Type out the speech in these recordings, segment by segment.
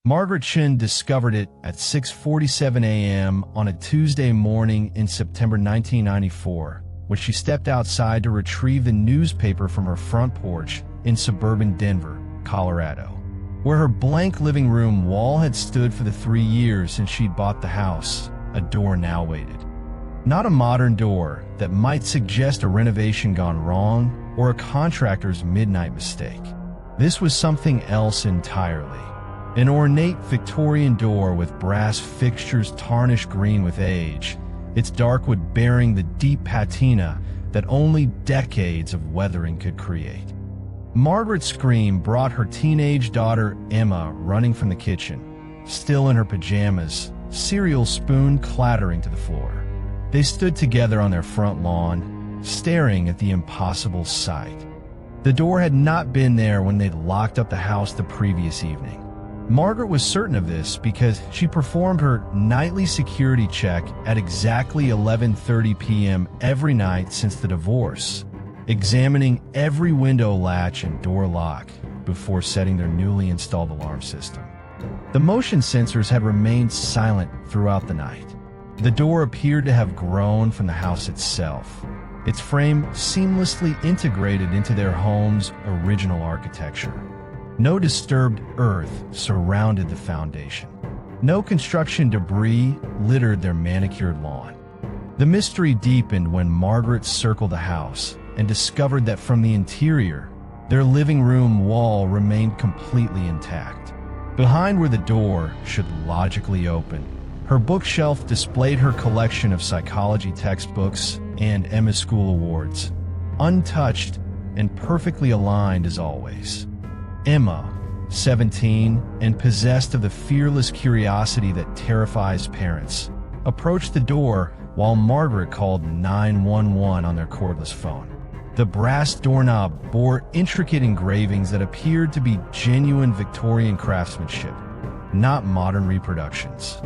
Margaret Chin discovered it at 6:47 a.m. on a Tuesday morning in September 1994, when she stepped outside to retrieve the newspaper from her front porch in suburban Denver, Colorado, where her blank living room wall had stood for the 3 years since she'd bought the house. A door now waited. Not a modern door that might suggest a renovation gone wrong or a contractor's midnight mistake. This was something else entirely. An ornate Victorian door with brass fixtures tarnished green with age, its dark wood bearing the deep patina that only decades of weathering could create. Margaret's scream brought her teenage daughter Emma running from the kitchen, still in her pajamas, cereal spoon clattering to the floor. They stood together on their front lawn, staring at the impossible sight. The door had not been there when they'd locked up the house the previous evening. Margaret was certain of this because she performed her nightly security check at exactly 11:30 p.m. every night since the divorce, examining every window latch and door lock before setting their newly installed alarm system. The motion sensors had remained silent throughout the night. The door appeared to have grown from the house itself, its frame seamlessly integrated into their home's original architecture. No disturbed earth surrounded the foundation. No construction debris littered their manicured lawn. The mystery deepened when Margaret circled the house and discovered that from the interior, their living room wall remained completely intact. Behind where the door should logically open, her bookshelf displayed her collection of psychology textbooks and Emma School awards, untouched and perfectly aligned as always. Emma, 17 and possessed of the fearless curiosity that terrifies parents, approached the door while Margaret called 911 on their cordless phone. The brass doorknob bore intricate engravings that appeared to be genuine Victorian craftsmanship, not modern reproductions.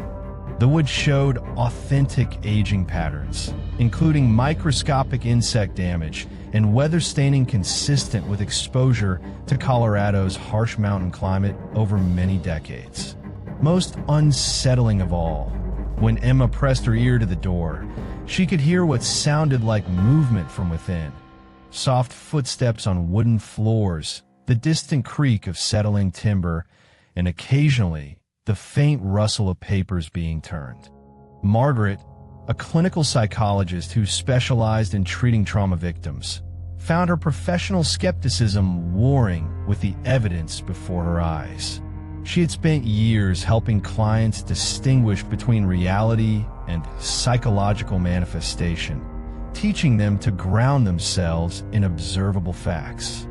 The wood showed authentic aging patterns, including microscopic insect damage and weather staining consistent with exposure to Colorado's harsh mountain climate over many decades. Most unsettling of all, when Emma pressed her ear to the door, she could hear what sounded like movement from within. Soft footsteps on wooden floors, the distant creak of settling timber, and occasionally the faint rustle of papers being turned. Margaret, a clinical psychologist who specialized in treating trauma victims, found her professional skepticism warring with the evidence before her eyes. She had spent years helping clients distinguish between reality and psychological manifestation, teaching them to ground themselves in observable facts.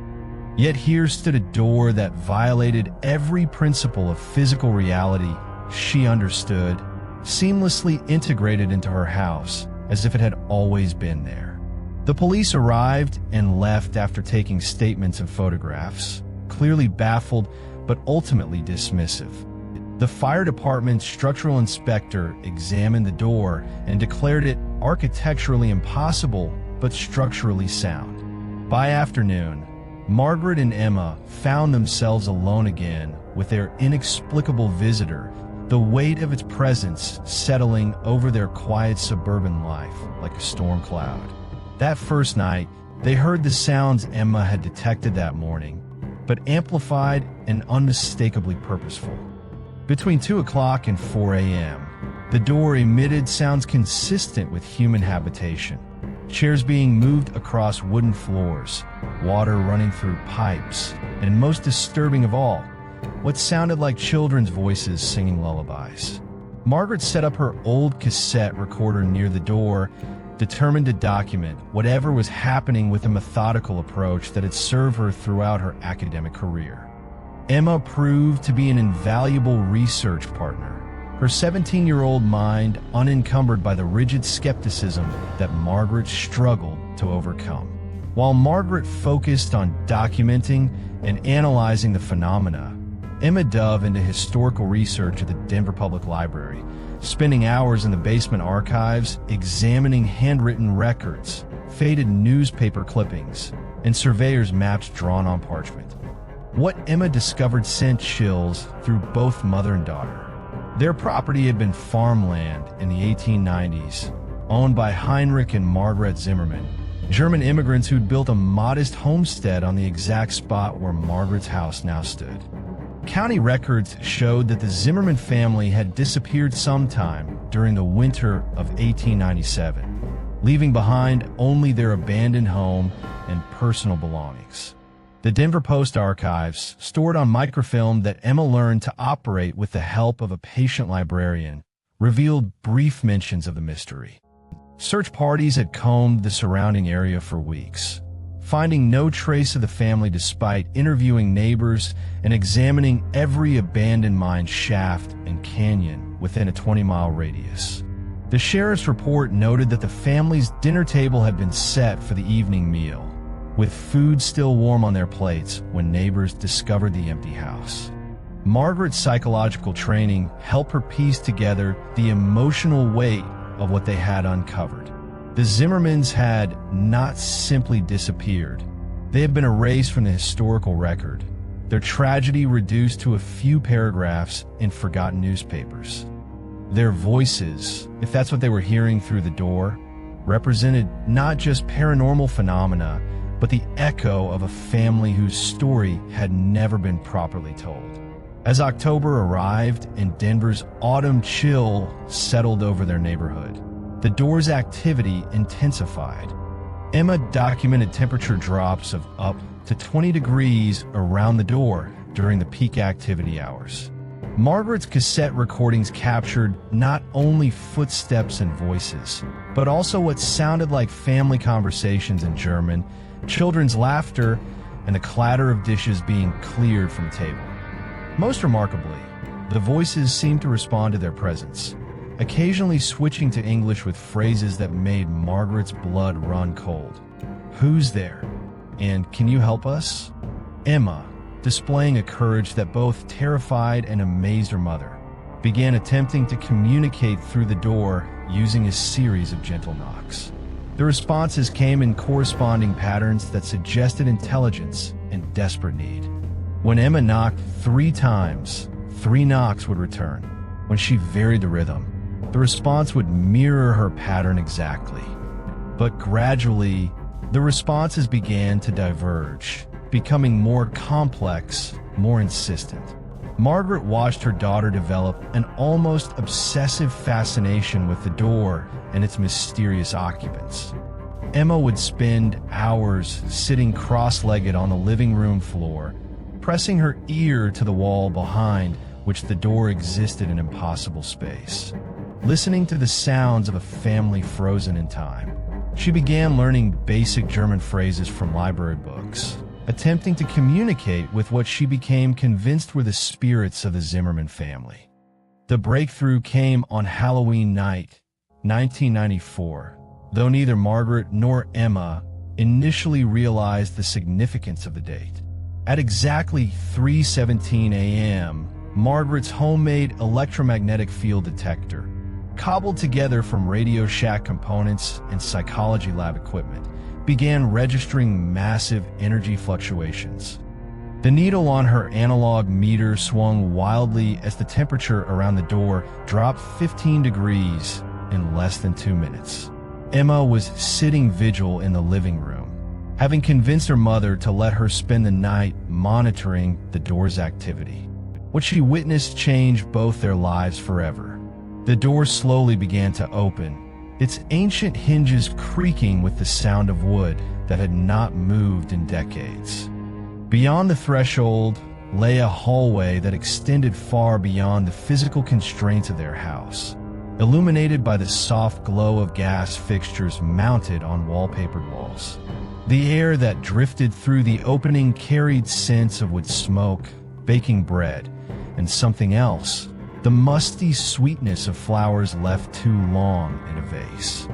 Yet here stood a door that violated every principle of physical reality she understood, seamlessly integrated into her house as if it had always been there. The police arrived and left after taking statements and photographs, clearly baffled but ultimately dismissive. The fire department's structural inspector examined the door and declared it architecturally impossible but structurally sound. By afternoon, Margaret and Emma found themselves alone again with their inexplicable visitor, the weight of its presence settling over their quiet suburban life like a storm cloud. That first night, they heard the sounds Emma had detected that morning, but amplified and unmistakably purposeful. Between 2 o'clock and 4 a.m., the door emitted sounds consistent with human habitation. Chairs being moved across wooden floors, water running through pipes, and most disturbing of all, what sounded like children's voices singing lullabies. Margaret set up her old cassette recorder near the door, determined to document whatever was happening with a methodical approach that had served her throughout her academic career. Emma proved to be an invaluable research partner, her 17-year-old mind unencumbered by the rigid skepticism that Margaret struggled to overcome. While Margaret focused on documenting and analyzing the phenomena, Emma dove into historical research at the Denver Public Library, spending hours in the basement archives examining handwritten records, faded newspaper clippings, and surveyors' maps drawn on parchment. What Emma discovered sent chills through both mother and daughter. Their property had been farmland in the 1890s, owned by Heinrich and Margaret Zimmerman, German immigrants who'd built a modest homestead on the exact spot where Margaret's house now stood. County records showed that the Zimmerman family had disappeared sometime during the winter of 1897, leaving behind only their abandoned home and personal belongings. The Denver Post archives stored on microfilm that Emma learned to operate with the help of a patient librarian revealed brief mentions of the mystery. Search parties had combed the surrounding area for weeks, finding no trace of the family despite interviewing neighbors and examining every abandoned mine shaft and canyon within a 20-mile radius. The sheriff's report noted that the family's dinner table had been set for the evening meal, with food still warm on their plates when neighbors discovered the empty house. Margaret's psychological training helped her piece together the emotional weight of what they had uncovered. The Zimmermans had not simply disappeared. They had been erased from the historical record, their tragedy reduced to a few paragraphs in forgotten newspapers. Their voices, if that's what they were hearing through the door, represented not just paranormal phenomena, but the echo of a family whose story had never been properly told. As October arrived and Denver's autumn chill settled over their neighborhood, the door's activity intensified. Emma documented temperature drops of up to 20 degrees around the door during the peak activity hours. Margaret's cassette recordings captured not only footsteps and voices, but also what sounded like family conversations in German, children's laughter, and the clatter of dishes being cleared from a table. Most remarkably, the voices seemed to respond to their presence, occasionally switching to English with phrases that made Margaret's blood run cold. "Who's there?" and "Can you help us?" Emma, displaying a courage that both terrified and amazed her mother, began attempting to communicate through the door using a series of gentle knocks. The responses came in corresponding patterns that suggested intelligence and desperate need. When Emma knocked 3 times, 3 knocks would return. When she varied the rhythm, the response would mirror her pattern exactly. But gradually, the responses began to diverge, becoming more complex, more insistent. Margaret watched her daughter develop an almost obsessive fascination with the door and its mysterious occupants. Emma would spend hours sitting cross-legged on the living room floor, pressing her ear to the wall behind which the door existed in impossible space. Listening to the sounds of a family frozen in time, she began learning basic German phrases from library books, attempting to communicate with what she became convinced were the spirits of the Zimmerman family. The breakthrough came on Halloween night, 1994, though neither Margaret nor Emma initially realized the significance of the date. At exactly 3:17 a.m., Margaret's homemade electromagnetic field detector, cobbled together from Radio Shack components and psychology lab equipment, began registering massive energy fluctuations. The needle on her analog meter swung wildly as the temperature around the door dropped 15 degrees in less than 2 minutes. Emma was sitting vigil in the living room, having convinced her mother to let her spend the night monitoring the door's activity. What she witnessed changed both their lives forever. The door slowly began to open, its ancient hinges creaking with the sound of wood that had not moved in decades. Beyond the threshold lay a hallway that extended far beyond the physical constraints of their house, illuminated by the soft glow of gas fixtures mounted on wallpapered walls. The air that drifted through the opening carried scents of wood smoke, baking bread, and something else, the musty sweetness of flowers left too long in a vase.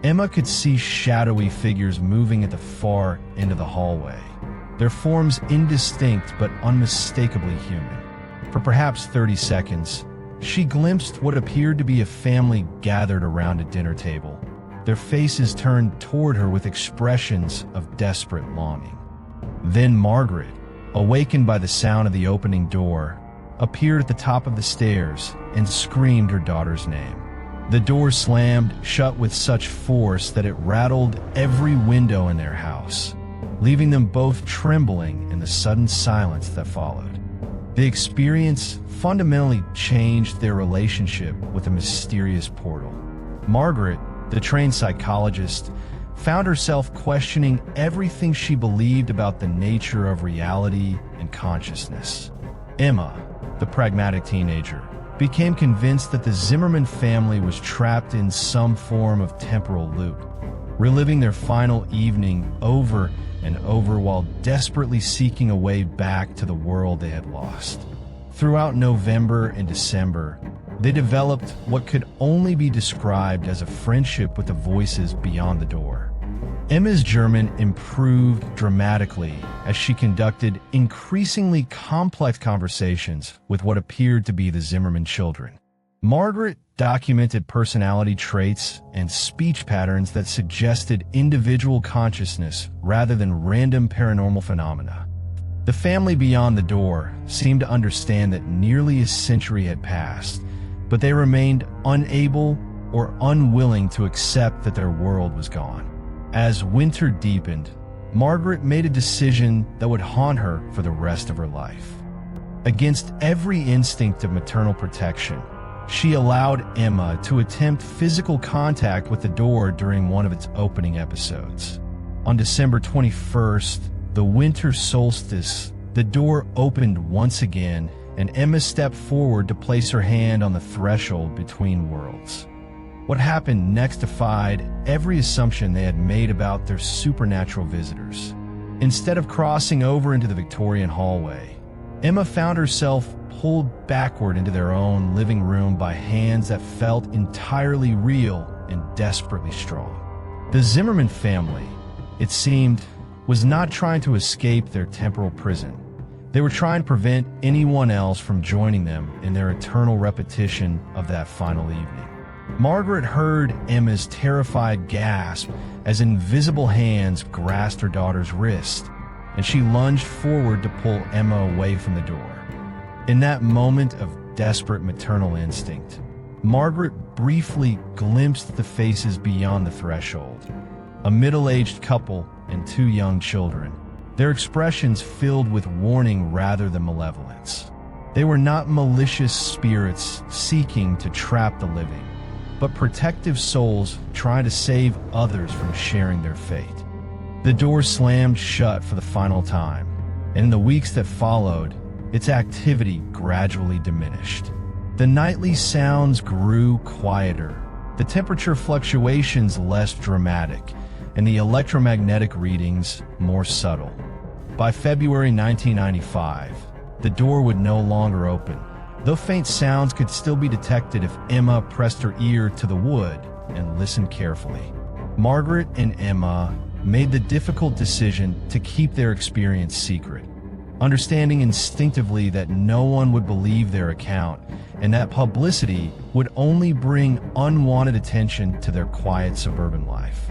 Emma could see shadowy figures moving at the far end of the hallway, their forms indistinct but unmistakably human. For perhaps 30 seconds, she glimpsed what appeared to be a family gathered around a dinner table, their faces turned toward her with expressions of desperate longing. Then Margaret, awakened by the sound of the opening door, appeared at the top of the stairs and screamed her daughter's name. The door slammed shut with such force that it rattled every window in their house, leaving them both trembling in the sudden silence that followed. The experience fundamentally changed their relationship with a mysterious portal. Margaret, the trained psychologist, found herself questioning everything she believed about the nature of reality and consciousness. Emma, the pragmatic teenager, became convinced that the Zimmerman family was trapped in some form of temporal loop, reliving their final evening over and over while desperately seeking a way back to the world they had lost. Throughout November and December, they developed what could only be described as a friendship with the voices beyond the door. Emma's German improved dramatically as she conducted increasingly complex conversations with what appeared to be the Zimmerman children. Margaret documented personality traits and speech patterns that suggested individual consciousness rather than random paranormal phenomena. The family beyond the door seemed to understand that nearly a century had passed, but they remained unable or unwilling to accept that their world was gone. As winter deepened, Margaret made a decision that would haunt her for the rest of her life. Against every instinct of maternal protection, she allowed Emma to attempt physical contact with the door during one of its opening episodes. On December 21st, the winter solstice, the door opened once again, and Emma stepped forward to place her hand on the threshold between worlds. What happened next defied every assumption they had made about their supernatural visitors. Instead of crossing over into the Victorian hallway, Emma found herself pulled backward into their own living room by hands that felt entirely real and desperately strong. The Zimmerman family, it seemed, was not trying to escape their temporal prison. They were trying to prevent anyone else from joining them in their eternal repetition of that final evening. Margaret heard Emma's terrified gasp as invisible hands grasped her daughter's wrist, and she lunged forward to pull Emma away from the door. In that moment of desperate maternal instinct, Margaret briefly glimpsed the faces beyond the threshold, a middle-aged couple and two young children, their expressions filled with warning rather than malevolence. They were not malicious spirits seeking to trap the living, but protective souls trying to save others from sharing their fate. The door slammed shut for the final time, and in the weeks that followed, its activity gradually diminished. The nightly sounds grew quieter, the temperature fluctuations less dramatic, and the electromagnetic readings more subtle. By February 1995, the door would no longer open, though faint sounds could still be detected if Emma pressed her ear to the wood and listened carefully. Margaret and Emma made the difficult decision to keep their experience secret, understanding instinctively that no one would believe their account and that publicity would only bring unwanted attention to their quiet suburban life.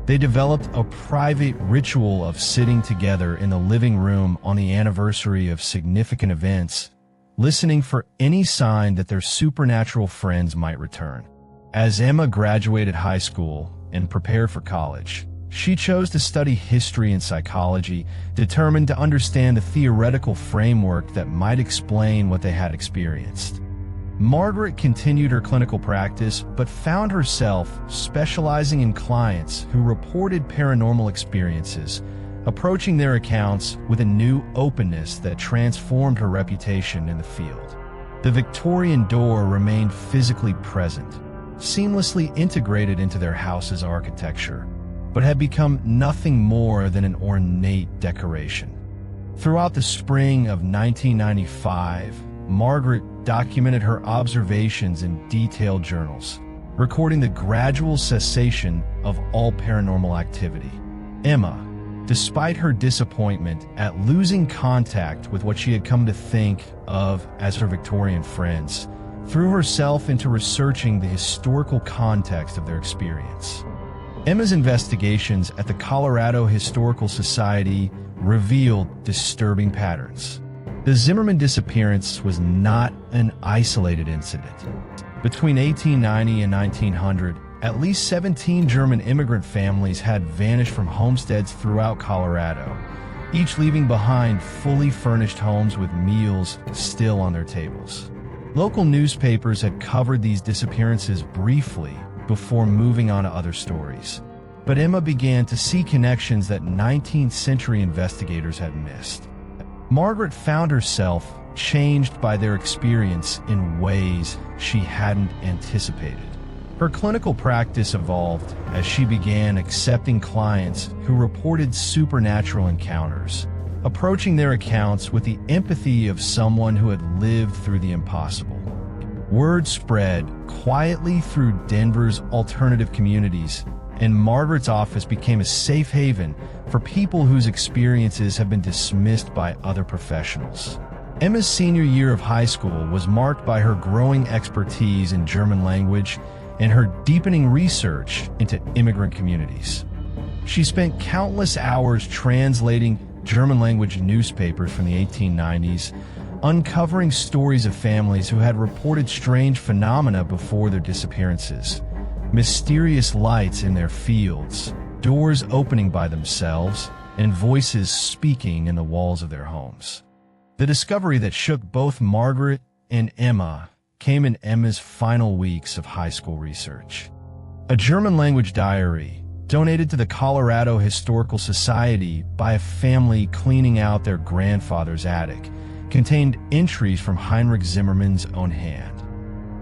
They developed a private ritual of sitting together in the living room on the anniversary of significant events, listening for any sign that their supernatural friends might return. As Emma graduated high school and prepared for college, she chose to study history and psychology, determined to understand the theoretical framework that might explain what they had experienced. Margaret continued her clinical practice, but found herself specializing in clients who reported paranormal experiences, approaching their accounts with a new openness that transformed her reputation in the field. The Victorian door remained physically present, seamlessly integrated into their house's architecture, but had become nothing more than an ornate decoration. Throughout the spring of 1995, Margaret documented her observations in detailed journals, recording the gradual cessation of all paranormal activity. Emma, despite her disappointment at losing contact with what she had come to think of as her Victorian friends, threw herself into researching the historical context of their experience. Emma's investigations at the Colorado Historical Society revealed disturbing patterns. The Zimmerman disappearance was not an isolated incident. Between 1890 and 1900, at least 17 German immigrant families had vanished from homesteads throughout Colorado, each leaving behind fully furnished homes with meals still on their tables. Local newspapers had covered these disappearances briefly before moving on to other stories. But Emma began to see connections that 19th century investigators had missed. Margaret found herself changed by their experience in ways she hadn't anticipated. Her clinical practice evolved as she began accepting clients who reported supernatural encounters, approaching their accounts with the empathy of someone who had lived through the impossible. Word spread quietly through Denver's alternative communities, and Margaret's office became a safe haven for people whose experiences have been dismissed by other professionals. Emma's senior year of high school was marked by her growing expertise in German language and her deepening research into immigrant communities. She spent countless hours translating German language newspapers from the 1890s, uncovering stories of families who had reported strange phenomena before their disappearances. Mysterious lights in their fields, doors opening by themselves, and voices speaking in the walls of their homes. The discovery that shook both Margaret and Emma came in Emma's final weeks of high school research. A German language diary, donated to the Colorado Historical Society by a family cleaning out their grandfather's attic, contained entries from Heinrich Zimmerman's own hand.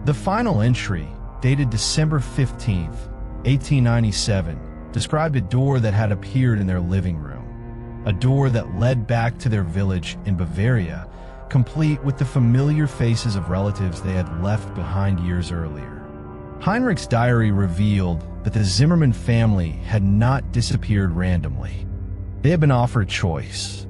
The final entry, dated December 15, 1897, described a door that had appeared in their living room, a door that led back to their village in Bavaria, complete with the familiar faces of relatives they had left behind years earlier. Heinrich's diary revealed that the Zimmerman family had not disappeared randomly. They had been offered choice.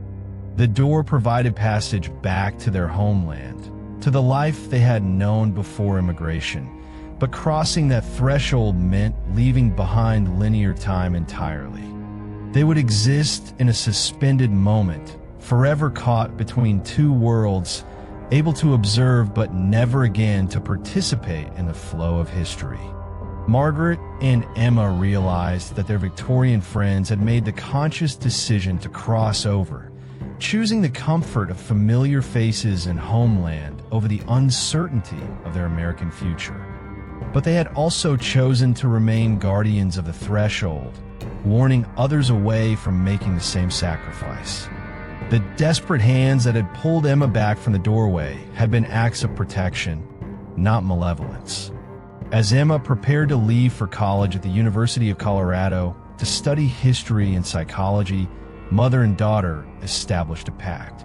The door provided passage back to their homeland, to the life they had known before immigration, but crossing that threshold meant leaving behind linear time entirely. They would exist in a suspended moment, forever caught between two worlds, able to observe but never again to participate in the flow of history. Margaret and Emma realized that their Victorian friends had made the conscious decision to cross over, choosing the comfort of familiar faces and homeland over the uncertainty of their American future. But they had also chosen to remain guardians of the threshold, warning others away from making the same sacrifice. The desperate hands that had pulled Emma back from the doorway had been acts of protection, not malevolence. As Emma prepared to leave for college at the University of Colorado to study history and psychology, mother and daughter established a pact.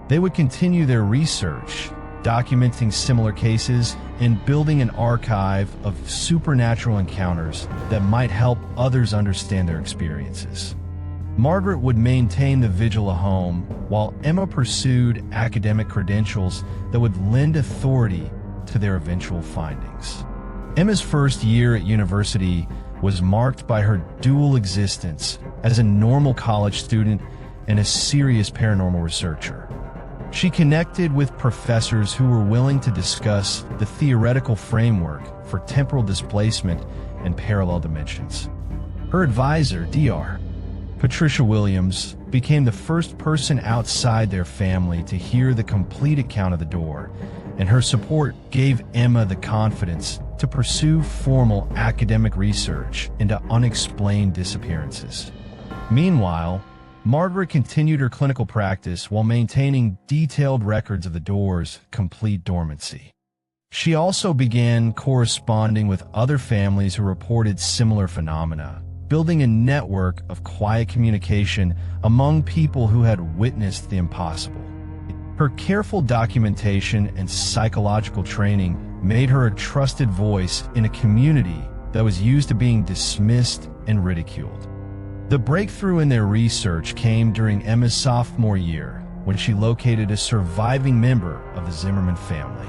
They would continue their research, documenting similar cases and building an archive of supernatural encounters that might help others understand their experiences. Margaret would maintain the vigil at home, while Emma pursued academic credentials that would lend authority to their eventual findings. Emma's first year at university was marked by her dual existence as a normal college student and a serious paranormal researcher. She connected with professors who were willing to discuss the theoretical framework for temporal displacement and parallel dimensions. Her advisor, Dr. Patricia Williams, became the first person outside their family to hear the complete account of the door, and her support gave Emma the confidence to pursue formal academic research into unexplained disappearances. Meanwhile, Margaret continued her clinical practice while maintaining detailed records of the door's complete dormancy. She also began corresponding with other families who reported similar phenomena, building a network of quiet communication among people who had witnessed the impossible. Her careful documentation and psychological training made her a trusted voice in a community that was used to being dismissed and ridiculed. The breakthrough in their research came during Emma's sophomore year, when she located a surviving member of the Zimmerman family.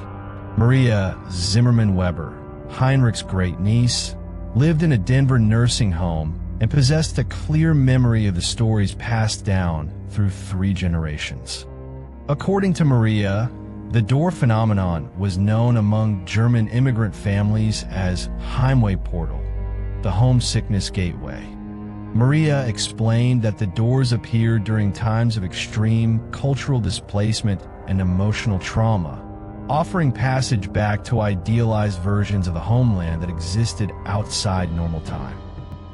Maria Zimmerman Weber, Heinrich's great-niece, lived in a Denver nursing home and possessed a clear memory of the stories passed down through 3 generations. According to Maria, the door phenomenon was known among German immigrant families as Heimweh Portal, the homesickness gateway. Maria explained that the doors appeared during times of extreme cultural displacement and emotional trauma, offering passage back to idealized versions of the homeland that existed outside normal time.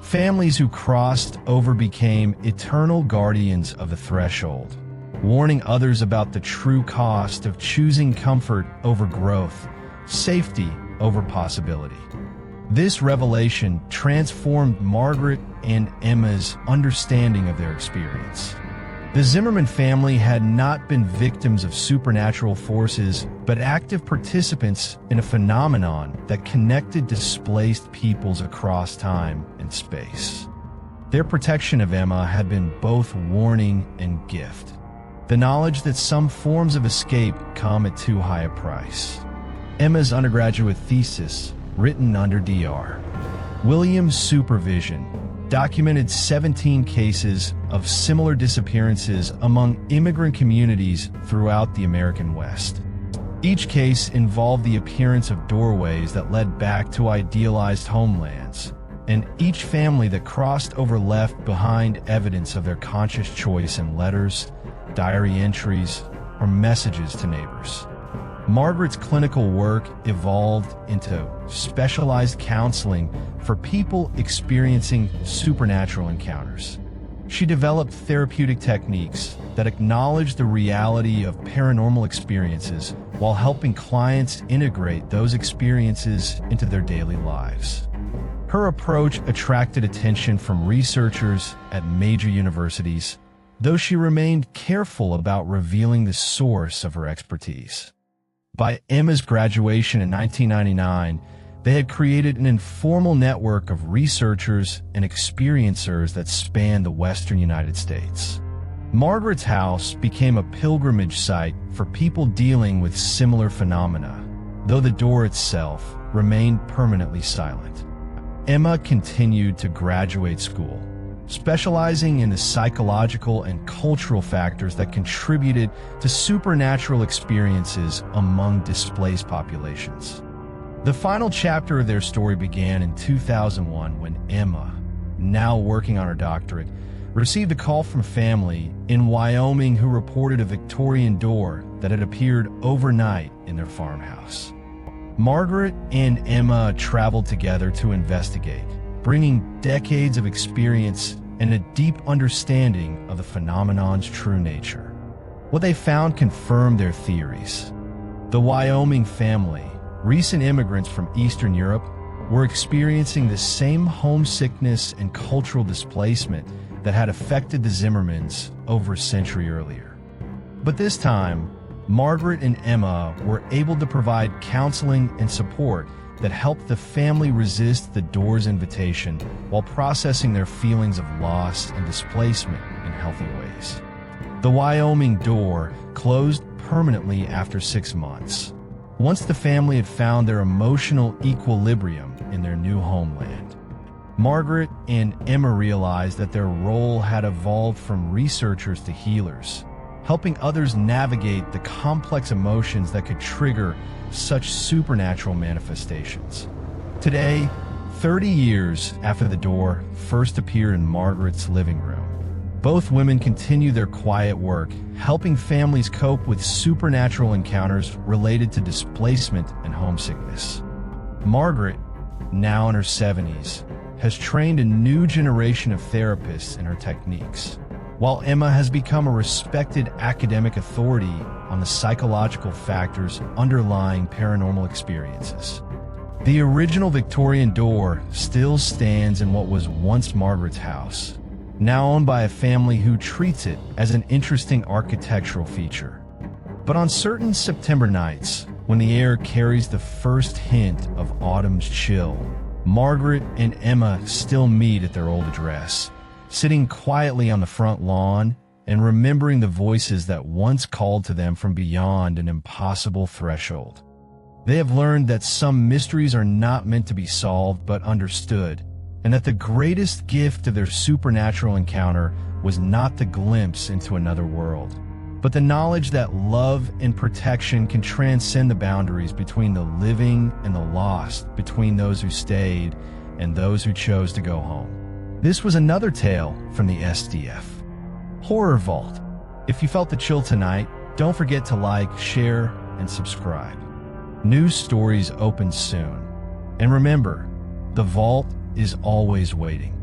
Families who crossed over became eternal guardians of the threshold, warning others about the true cost of choosing comfort over growth, safety over possibility. This revelation transformed Margaret and Emma's understanding of their experience. The Zimmerman family had not been victims of supernatural forces, but active participants in a phenomenon that connected displaced peoples across time and space. Their protection of Emma had been both warning and gift. The knowledge that some forms of escape come at too high a price. Emma's undergraduate thesis, written under Dr. Williams' supervision, documented 17 cases of similar disappearances among immigrant communities throughout the American West. Each case involved the appearance of doorways that led back to idealized homelands, and each family that crossed over left behind evidence of their conscious choice in letters, diary entries, or messages to neighbors. Margaret's clinical work evolved into specialized counseling for people experiencing supernatural encounters. She developed therapeutic techniques that acknowledge the reality of paranormal experiences while helping clients integrate those experiences into their daily lives. Her approach attracted attention from researchers at major universities, though she remained careful about revealing the source of her expertise. By Emma's graduation in 1999, they had created an informal network of researchers and experiencers that spanned the western United States. Margaret's house became a pilgrimage site for people dealing with similar phenomena, though the door itself remained permanently silent. Emma continued to graduate school, specializing in the psychological and cultural factors that contributed to supernatural experiences among displaced populations. The final chapter of their story began in 2001 when Emma, now working on her doctorate, received a call from family in Wyoming who reported a Victorian door that had appeared overnight in their farmhouse. Margaret and Emma traveled together to investigate, bringing decades of experience and a deep understanding of the phenomenon's true nature. What they found confirmed their theories. The Wyoming family, recent immigrants from Eastern Europe, were experiencing the same homesickness and cultural displacement that had affected the Zimmermans over a century earlier. But this time, Margaret and Emma were able to provide counseling and support that helped the family resist the door's invitation while processing their feelings of loss and displacement in healthy ways. The Wyoming door closed permanently after 6 months, once the family had found their emotional equilibrium in their new homeland. Margaret and Emma realized that their role had evolved from researchers to healers, helping others navigate the complex emotions that could trigger such supernatural manifestations. Today, 30 years after the door first appeared in Margaret's living room, both women continue their quiet work, helping families cope with supernatural encounters related to displacement and homesickness. Margaret, now in her 70s, has trained a new generation of therapists in her techniques, while Emma has become a respected academic authority on the psychological factors underlying paranormal experiences. The original Victorian door still stands in what was once Margaret's house, now owned by a family who treats it as an interesting architectural feature. But on certain September nights, when the air carries the first hint of autumn's chill, Margaret and Emma still meet at their old address, sitting quietly on the front lawn and remembering the voices that once called to them from beyond an impossible threshold. They have learned that some mysteries are not meant to be solved but understood, and that the greatest gift of their supernatural encounter was not the glimpse into another world, but the knowledge that love and protection can transcend the boundaries between the living and the lost, between those who stayed and those who chose to go home. This was another tale from the S.T.F. Horror Vault. If you felt the chill tonight, don't forget to like, share, and subscribe. New stories open soon. And remember, the vault is always waiting.